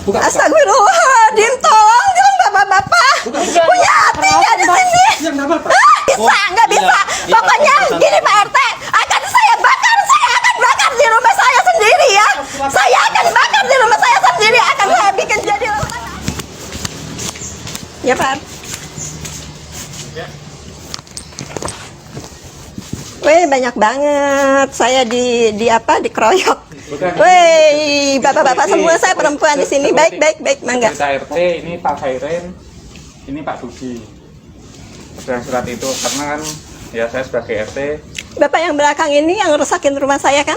Astagfirullahaladzim, tolong dong bapak-bapak. Punya hati nggak di sini? Bisa, nggak bisa. Pokoknya gini Pak RT, akan saya akan bakar di rumah saya sendiri ya. Saya akan bakar di rumah saya sendiri, akan saya bikin jadi. Ya Pak. Wih, banyak banget. Saya dikeroyok. Wih, bapak-bapak semua, saya perempuan di sini. Baik, mangga. RT ini Pak Khairin, ini Pak Budi. Surat itu karena kan ya saya sebagai RT. Bapak yang belakang ini yang rusakin rumah saya kan?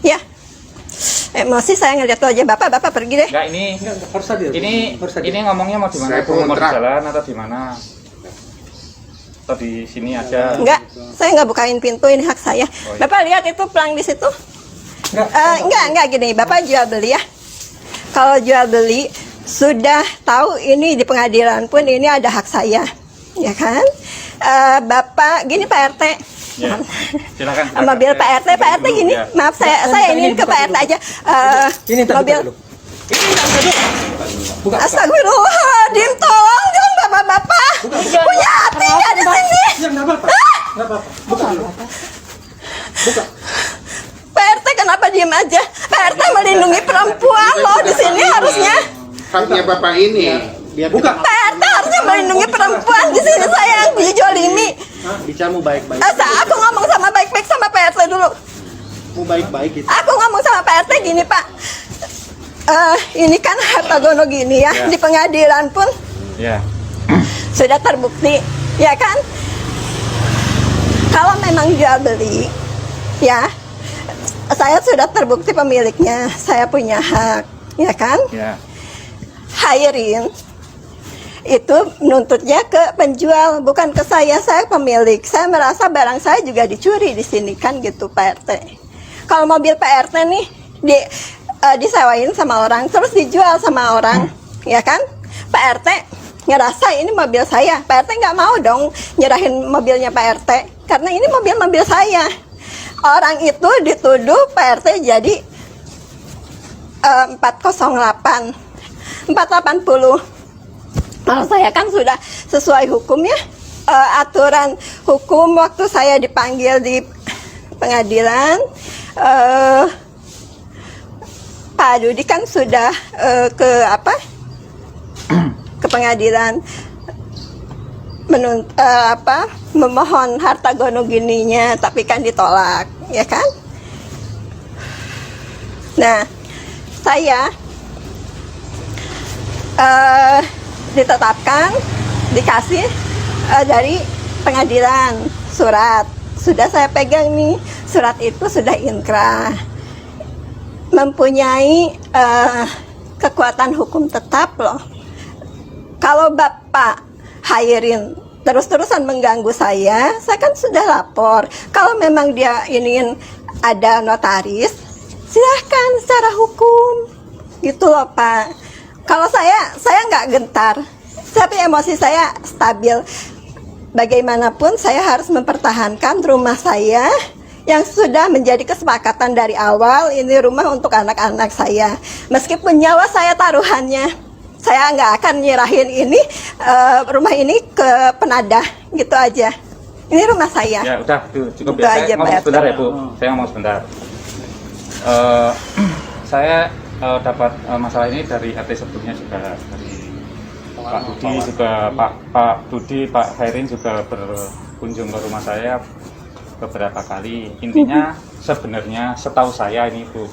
Ya. Emosi saya ngeliat aja bapak pergi deh. Enggak, ini ngomongnya mau di mana? Mau di jalan atau di mana? Atau di sini aja? Enggak, saya nggak bukain pintu, ini hak saya. Oh, iya. Bapak lihat itu pelang di situ? Enggak gini, Bapak jual beli ya. Kalau jual beli sudah tahu ini di pengadilan pun ini ada hak saya, ya kan? Bapak gini Pak RT. Ya, silakan. Mobil Pak RT gini. Ya. Maaf saya ingin ke Pak RT aja. Ini mobil. Astagfirullahaladzim, tolong dong bapak-bapak. Punya hati nggak di sini? Buka. Pak RT kenapa diem aja? Pak RT melindungi perempuan loh di sini harusnya. Haknya bapak ini. Buka. Pak RT harusnya melindungi perempuan di sini, saya yang dijolimi. Bicara baik-baik. Aku ngomong sama baik-baik sama Pak RT dulu. Mau baik-baik gitu. Aku ngomong sama Pak RT gini Pak. Ini kan harta gono gini ya, di pengadilan pun sudah terbukti, ya kan? Kalau memang jual beli, ya, saya sudah terbukti pemiliknya, saya punya hak, ya kan? Khairin itu nuntutnya ke penjual, bukan ke saya pemilik. Saya merasa barang saya juga dicuri di sini kan gitu Pak RT. Kalau mobil Pak RT nih disewain sama orang terus dijual sama orang, ya kan? Pak RT ngerasa ini mobil saya. Pak RT nggak mau dong nyerahin mobilnya Pak RT karena ini mobil saya. Orang itu dituduh Pak RT jadi 408 480. Kalau saya kan sudah sesuai hukum ya, aturan hukum waktu saya dipanggil di pengadilan. Pak Dudi kan sudah ke pengadilan memohon harta gono gininya, tapi kan ditolak, ya kan? Nah, saya ditetapkan, dikasih dari pengadilan surat. Sudah saya pegang nih, surat itu sudah inkrah, mempunyai kekuatan hukum tetap loh. Kalau Bapak Khairin terus-terusan mengganggu saya kan sudah lapor. Kalau memang dia ingin ada notaris, silahkan secara hukum, gitu loh Pak. Kalau saya nggak gentar, tapi emosi saya stabil. Bagaimanapun saya harus mempertahankan rumah saya yang sudah menjadi kesepakatan dari awal, ini rumah untuk anak-anak saya. Meskipun nyawa saya taruhannya, saya nggak akan nyerahin ini rumah ini ke penadah, gitu aja. Ini rumah saya. Ya udah, cukup gitu ya. Saya ngomong sebentar ya Bu. Saya ngomong sebentar. Saya dapat masalah ini dari RT sebelumnya juga, dari Pak Budi juga, Pak Budi, Pak Khairin juga berkunjung ke rumah saya beberapa kali. Intinya sebenarnya setahu saya ini Bu,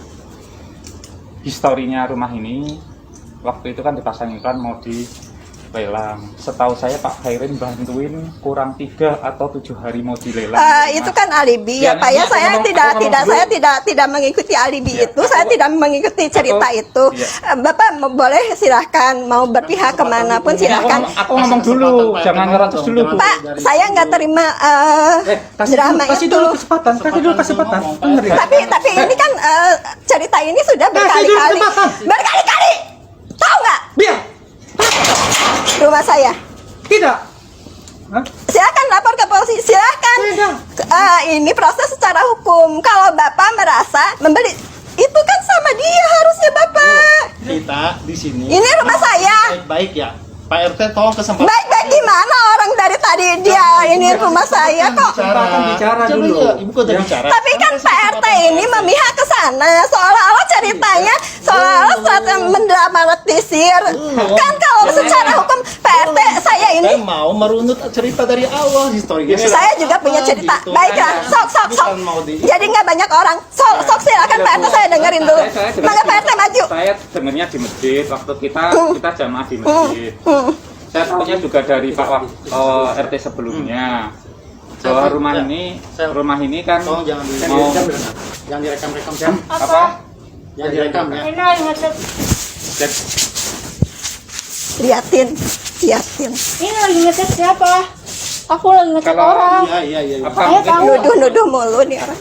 historinya rumah ini waktu itu kan dipasang iklan mau dilelang. Setahu saya Pak Khairin bantuin kurang 3 atau 7 hari mau dilelang. Itu kan alibi ya Pak ya. Saya tidak mengikuti alibi itu. Saya tidak mengikuti cerita itu. Bapak boleh silahkan mau berpihak kemanapun silahkan. Aku ngomong dulu, jangan ngerocos dulu. Pak, saya nggak terima drama itu. Kasih dulu kesempatan. Tapi ini kan cerita ini sudah berkali-kali. Tahu nggak? Biar. Rumah saya. Tidak. Silakan lapor ke polisi, silakan. Ini proses secara hukum. Kalau Bapak merasa membeli, itu kan sama dia minta di sini. Ini rumah saya. Baik-baik ya. Pak RT tolong kesempatan. Baik-baik gimana orang dari tadi dia ini rumah saya kok. Bicara dulu. dulu. Ibu kok udah bicara. Tapi kan Pak RT ini memihak ke sana, seolah-olah ceritanya seolah-olah mendramatisir. Kan kalau secara hukum Pak RT saya ini Saya mau merunut cerita dari awal historinya. saya juga punya cerita. Gitu. Baiklah, sok. Bukan mau di. Jadi nggak banyak orang. Sok silakan Pak RT, saya dengerin dulu. Maka Pak RT maju. Saya dengarnya di masjid waktu kita jamaah di masjid. Saya tahunya juga dari RT sebelumnya. Bahwa rumah ini kan Tolong jangan mau jangan direkam-rekam Sam. apa? Jangan direkam ya. Jadi, Liatin. Ini lagi ngecek siapa? Aku lagi ngecek Kalau- orang. Iya. apa Saya mungkin- tahu. Nuduh mulu nih orang.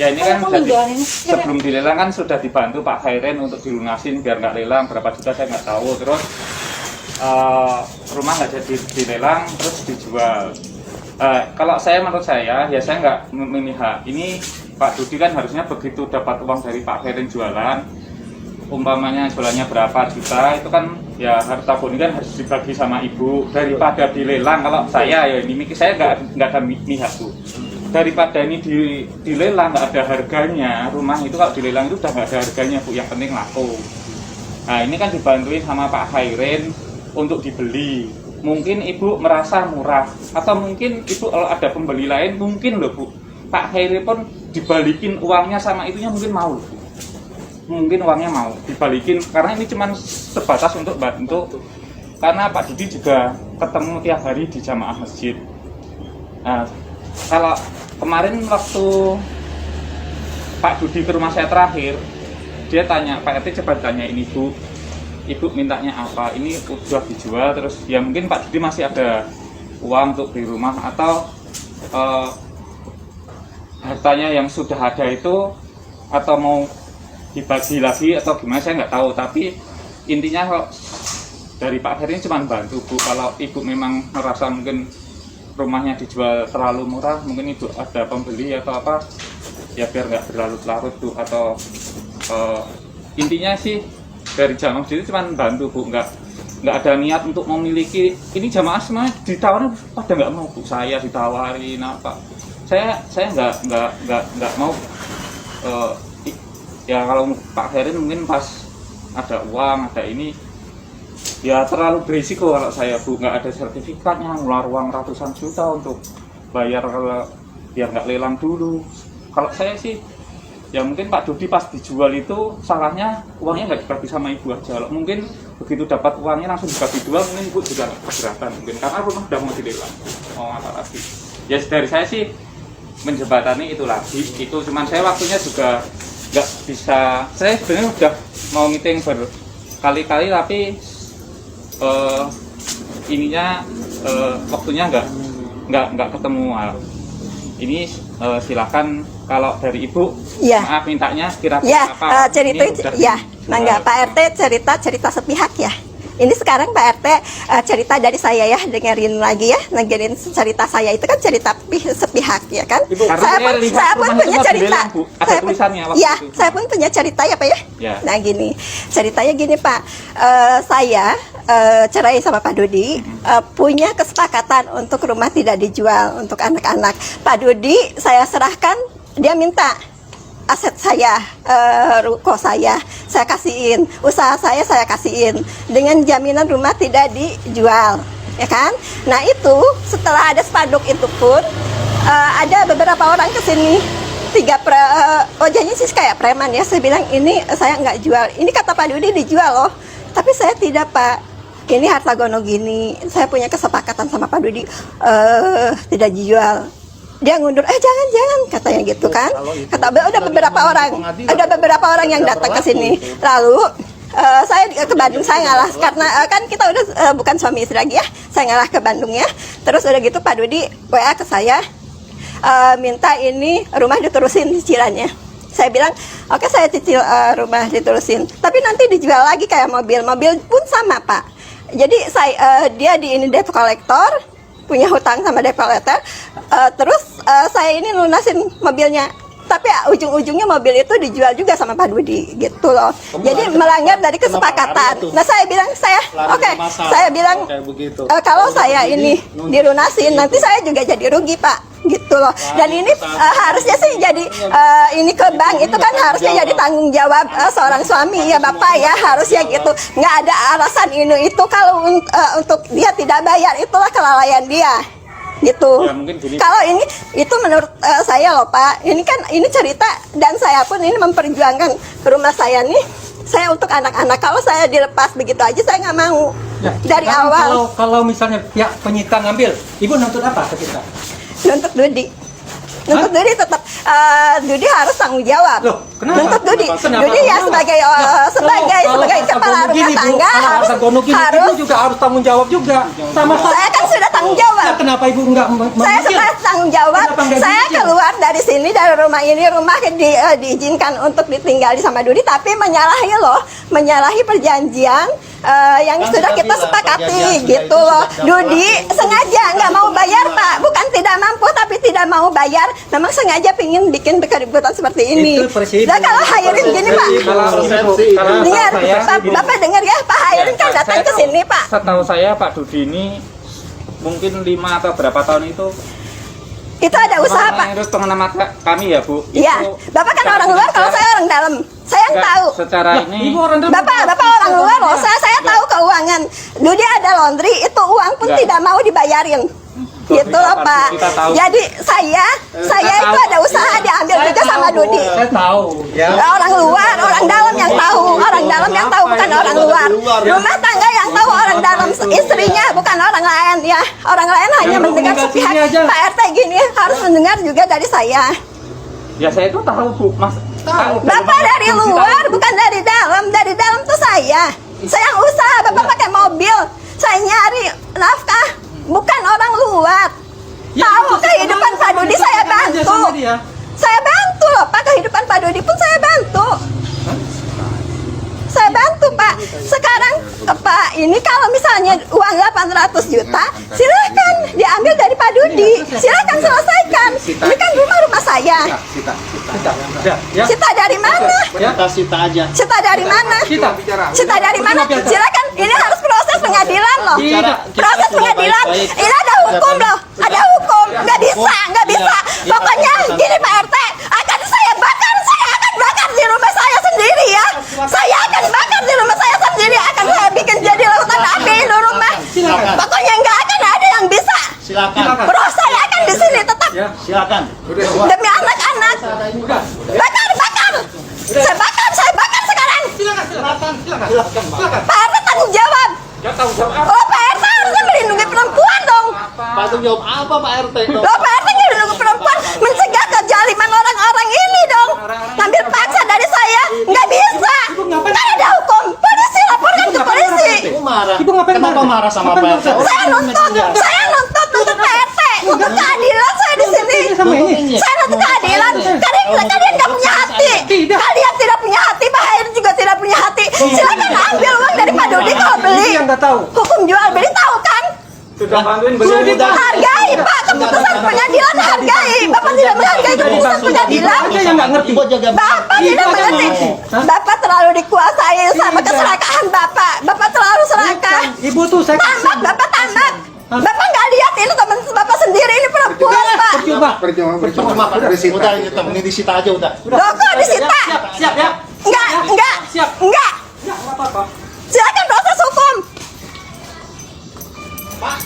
Ya ini kan Kamu jadi, menjualin. sebelum dilelang kan sudah dibantu Pak Khairin untuk dilunasin biar nggak lelang, berapa juta saya nggak tahu. Terus rumah nggak jadi dilelang terus dijual. Kalau menurut saya ya saya nggak memihak. Ini Pak Dudi kan harusnya begitu dapat uang dari Pak Khairin jualan, umpamanya jualannya berapa juta, itu kan ya harta boni kan harus dibagi sama ibu daripada dilelang. Kalau saya ya ini mikir saya nggak ada mihak tuh. Daripada ini dilelang nggak ada harganya, rumah itu kalau dilelang itu udah nggak ada harganya Bu, yang penting laku. Nah ini kan dibantuin sama Pak Khairin untuk dibeli. Mungkin ibu merasa murah, atau mungkin ibu kalau ada pembeli lain mungkin loh Bu, Pak Khairin pun dibalikin uangnya sama itunya mungkin mau loh Bu. Mungkin uangnya mau dibalikin karena ini cuma sebatas untuk bantu. Karena Pak Dudi juga ketemu tiap hari di jamaah masjid. Nah, kalau kemarin waktu Pak Dudi ke rumah saya terakhir, dia tanya, Pak RT coba tanyain ibu mintanya apa, ini udah dijual, terus ya mungkin Pak Dudi masih ada uang untuk beli rumah, atau hartanya yang sudah ada itu, atau mau dibagi lagi atau gimana saya nggak tahu. Tapi intinya kalau dari Pak Khairin cuma bantu Bu. Kalau ibu memang merasa mungkin rumahnya dijual terlalu murah, mungkin ibu ada pembeli atau apa, ya biar nggak berlarut-larut Bu. Atau intinya sih dari jamaah itu cuma bantu Bu, nggak ada niat untuk memiliki. Ini jamaah semua ditawarin pada nggak mau Bu, saya ditawarin apa, saya nggak mau. Ya kalau Pak Khairin mungkin pas ada uang, ada ini, ya terlalu berisiko kalau saya Bu, nggak ada sertifikatnya, ngeluar uang ratusan juta untuk bayar kalau biar nggak lelang dulu. Kalau saya sih, ya mungkin Pak Dudi pas dijual itu salahnya uangnya nggak dibagi sama ibu aja. Kalau mungkin begitu dapat uangnya langsung dibagi dua, mungkin ibu juga keberatan mungkin karena rumah udah mau dilelang. Oh apa lagi? Ya dari saya sih menjembatani itu lagi. Itu cuman saya waktunya juga nggak bisa. Saya sebenarnya udah mau meeting berkali-kali tapi ininya waktunya nggak ketemu. Ini silakan kalau dari ibu, Ya. maaf mintanya kira-kira Ya, apa? cerita Ini udah ya, dijual. mangga Pak RT cerita sepihak ya. Ini sekarang Pak RT cerita dari saya ya, dengerin lagi ya, dengerin cerita saya itu kan cerita sepihak ya kan. Ibu, saya karena pun lihat saya pun rumah itu punya mau cerita. dilelang, Bu. Ada Saya pun- tulisannya waktu ya, itu. saya pun punya cerita ya Pak ya. Ya. Nah gini, ceritanya gini Pak, saya cerai sama Pak Dudi, punya kesepakatan untuk rumah tidak dijual untuk anak-anak. Pak Dudi saya serahkan, dia minta aset saya, ruko saya kasihin, usaha saya kasihin dengan jaminan rumah tidak dijual, ya kan? Nah itu setelah ada spanduk itu pun ada beberapa orang kesini, wajahnya sih kayak preman ya. Saya bilang ini saya nggak jual, ini kata Pak Dudi dijual loh, tapi saya tidak Pak. Ini harta gono gini, saya punya kesepakatan sama Pak Dudi tidak dijual. Dia ngundur, jangan katanya gitu kan. Kata ada beberapa orang yang datang ke sini. Lalu saya ke Bandung, saya ngalah karena kan kita udah bukan suami istri lagi ya. Saya ngalah ke Bandung ya. Terus udah gitu Pak Dudi WA ke saya, minta ini rumah diterusin cicilannya. Saya bilang, oke saya cicil rumah diterusin. Tapi nanti dijual lagi kayak mobil pun sama Pak. Jadi dia di ini debt collector, punya hutang sama debt collector, terus saya ini lunasin mobilnya Tapi ujung-ujungnya mobil itu dijual juga sama Pak Dudi gitu loh. Jadi melanggar dari kesepakatan. Nah saya bilang saya bilang kalau saya ini dilunasin nanti saya juga jadi rugi Pak gitu loh. Dan ini harusnya sih jadi ini ke bank itu kan harusnya jadi tanggung jawab seorang suami ya Bapak ya, harusnya gitu. Nggak ada alasan ini itu kalau untuk dia tidak bayar, itulah kelalaian dia gitu. Ya, mungkin gini. Kalau ini itu menurut saya loh Pak, ini kan ini cerita dan saya pun ini memperjuangkan rumah saya nih. Saya untuk anak-anak, kalau saya dilepas begitu aja saya nggak mau. Ya, Dari sekarang awal kalau misalnya pihak penyita ngambil, ibu nuntut apa ke kita? nuntut Dudi. Nuntut Dudi tetap Dudi harus tanggung jawab. Loh, kenapa? Nuntut Dudi. Kenapa? Dudi ya sebagai sebagai kepala rumah tangga harus ibu juga harus tanggung jawab juga. Sama saya kan sudah tanggung Ya, jawab. kenapa ibu enggak Saya sudah tanggung jawab. Kenapa nggak Saya diizin? keluar dari sini, dari rumah ini, rumah diizinkan untuk ditinggali sama Dudi, tapi menyalahi perjanjian yang Kan sudah sudah kita bilang, sepakati perjanjian gitu sudah loh. itu sudah Dudi sengaja nggak mau bayar Pak, bukan tidak mampu tapi tidak mau bayar. Memang sengaja pingin bikin keributan seperti ini. Itu persepsi. Nah kalau Hairin gini Pak, Kalau dengar saya, Bapak dengar ya, Pak Hairin kan datang ke sini Pak. Setahu saya Pak Dudi ini mungkin 5 atau berapa tahun itu Itu ada usaha Pak. Itu pengenamat kami ya Bu. Iya, Bapak kan orang luar, kalau saya orang dalam. Saya yang tahu. Secara ini Ibu orang dalam. Bapak orang luar loh, saya tahu keuangan. Dudi ada laundry, itu uang pun Enggak. tidak mau dibayarin. Gitu loh Pak. Kita tahu. Jadi saya itu ada usaha diambil juga sama Dudi. Saya tahu. Ya. Orang luar, orang dalam yang tahu. Orang dalam yang tahu, bukan orang luar. Rumah tangga yang tahu orang dalam, istrinya bukan orang lain ya. Orang lain hanya Yang mendengar meninggal sepihak. sini aja. Pak RT gini harus mendengar juga dari saya. ya saya itu tahu Bu, Mas. Tahu. Bapak dari luar, bukan dari dalam. Dari dalam tuh saya. Saya yang usaha, Bapak pakai mobil. Saya nyari nafkah, bukan orang luar. Ya, Tahu itu kehidupan Pak Dudi saya sampaikan aja bantu. sama dia. Saya bantu loh Pak, kehidupan Pak Dudi pun saya bantu. Saya bantu Pak. Sekarang Pak ini kalau misalnya uang 800 juta, silakan diambil dari Pak Dudi. Silakan selesaikan. Ini kan rumah saya. Ya. Cita dari mana? Kita sita aja. Cita dari mana? Cita dari mana? Silakan. Ini harus proses pengadilan loh. Tidak. Proses pengadilan. Ini ada hukum loh. Ada hukum. Nggak bisa. Pokoknya gini Pak RT. Akan saya bakar di rumah saya sendiri ya. Saya akan bakar di rumah saya sendiri. Akan saya bikin jadi lautan api di rumah. Silakan. Pokoknya nggak akan ada yang bisa. Silakan. Bro saya akan di sini tetap Ya. Silakan. demi anak-anak. Bakar. Saya bakar sekarang. Pak RT tanggung jawab. Oh Pak RT harusnya melindungi perempuan dong. Pak itu jawab apa Pak RT? Loh Pak RT melindungi perempuan, mencegah kezaliman orang-orang ini dong. Ambil paksa dari saya, nggak bisa. Kan ada hukum, polisi laporkan ke polisi. Ibu marah. Ibu ngapain Kenapa marah? marah sama Ngapain Pak RT? marah? Saya nuntut Pak RT untuk keadilan saya di sini. Sama ini. Saya nuntut keadilan. Kalian nggak punya hati. Tidak. Kalian tidak punya hati. Pak Hair juga tidak punya hati. Silakan ambil uang dari Pak Dudi kalau beli. Yang nggak tahu. Hukum jual beli tahu kan? Sudah bantuin Sudah belum? Hargai Pak keputusan pengadilan, hargai. Bapak tidak menghargai keputusan pengadilan. Aja yang nggak ngerti. Ibu jaga. Bapak Ibu tidak aja mengerti. mengerti. Hah? Bapak terlalu dikuasai sama Tidak. keserakahan Bapak. Bapak terlalu serakah. Ibu tuh saya Tamat, Bapak tamat. Bapak nggak lihat ini teman Bapak sendiri ini perempuan Pak. percuma. Udah ini disita aja udah. Loh kok disita? Siap ya. Enggak. Siap. Enggak. Ya, nggak apa-apa. Silakan proses hukum. Pak,